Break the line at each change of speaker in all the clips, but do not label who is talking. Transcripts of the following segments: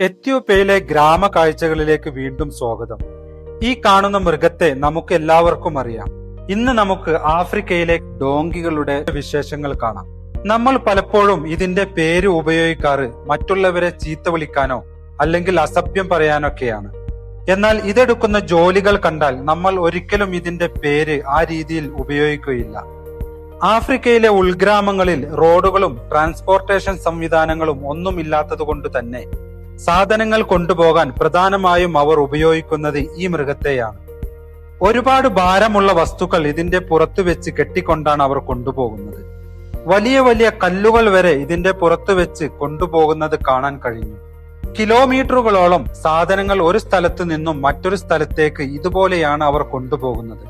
എത്യോപ്യയിലെ ഗ്രാമ കാഴ്ചകളിലേക്ക് വീണ്ടും സ്വാഗതം. ഈ കാണുന്ന മൃഗത്തെ നമുക്ക് എല്ലാവർക്കും അറിയാം. ഇന്ന് നമുക്ക് ആഫ്രിക്കയിലെ ഡോങ്കികളുടെ വിശേഷങ്ങൾ കാണാം. നമ്മൾ പലപ്പോഴും ഇതിന്റെ പേര് ഉപയോഗിക്കാറ് മറ്റുള്ളവരെ ചീത്ത വിളിക്കാനോ അല്ലെങ്കിൽ അസഭ്യം പറയാനൊക്കെയാണ്. എന്നാൽ ഇതെടുക്കുന്ന ജോലികൾ കണ്ടാൽ നമ്മൾ ഒരിക്കലും ഇതിന്റെ പേര് ആ രീതിയിൽ ഉപയോഗിക്കുകയില്ല. ആഫ്രിക്കയിലെ ഉൾഗ്രാമങ്ങളിൽ റോഡുകളും ട്രാൻസ്പോർട്ടേഷൻ സംവിധാനങ്ങളും ഒന്നുമില്ലാത്തതുകൊണ്ട് തന്നെ സാധനങ്ങൾ കൊണ്ടുപോകാൻ പ്രധാനമായും അവർ ഉപയോഗിക്കുന്നത് ഈ മൃഗത്തെയാണ്. ഒരുപാട് ഭാരമുള്ള വസ്തുക്കൾ ഇതിന്റെ പുറത്തു വെച്ച് കെട്ടിക്കൊണ്ടാണ് അവർ കൊണ്ടുപോകുന്നത്. വലിയ വലിയ കല്ലുകൾ വരെ ഇതിന്റെ പുറത്തു വെച്ച് കൊണ്ടുപോകുന്നത് കാണാൻ കഴിഞ്ഞു. കിലോമീറ്ററുകളോളം സാധനങ്ങൾ ഒരു സ്ഥലത്ത് നിന്നും മറ്റൊരു സ്ഥലത്തേക്ക് ഇതുപോലെയാണ് അവർ കൊണ്ടുപോകുന്നത്.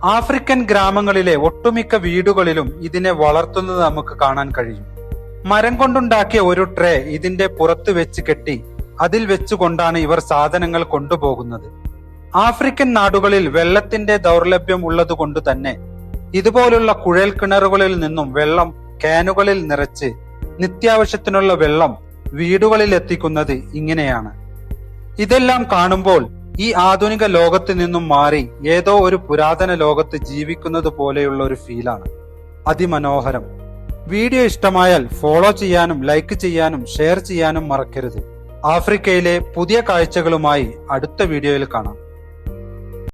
ആഫ്രിക്കൻ ഗ്രാമങ്ങളിലെ ഒട്ടുമിക്ക വീടുകളിലും ഇതിനെ വളർത്തുന്നത് നമുക്ക് കാണാൻ കഴിയും. മരം കൊണ്ടുണ്ടാക്കിയ ഒരു ട്രേ ഇതിന്റെ പുറത്ത് വെച്ച് കെട്ടി അതിൽ വെച്ചുകൊണ്ടാണ് ഇവർ സാധനങ്ങൾ കൊണ്ടുപോകുന്നത്. ആഫ്രിക്കൻ നാടുകളിൽ വെള്ളത്തിന്റെ ദൗർലഭ്യം ഉള്ളതുകൊണ്ട് തന്നെ ഇതുപോലുള്ള കുഴൽ കിണറുകളിൽ നിന്നും വെള്ളം ക്യാനുകളിൽ നിറച്ച് നിത്യാവശ്യത്തിനുള്ള വെള്ളം വീടുകളിൽ എത്തിക്കുന്നത് ഇങ്ങനെയാണ്. ഇതെല്ലാം കാണുമ്പോൾ ഈ ആധുനിക ലോകത്ത് നിന്നും മാറി ഏതോ ഒരു പുരാതന ലോകത്ത് ജീവിക്കുന്നത് പോലെയുള്ള ഒരു ഫീലാണ്. അതിമനോഹരം. വീഡിയോ ഇഷ്ടമായാൽ ഫോളോ ചെയ്യാനും ലൈക്ക് ചെയ്യാനും ഷെയർ ചെയ്യാനും മറക്കരുത്. ആഫ്രിക്കയിലെ പുതിയ കാഴ്ചകളുമായി അടുത്ത വീഡിയോയിൽ കാണാം.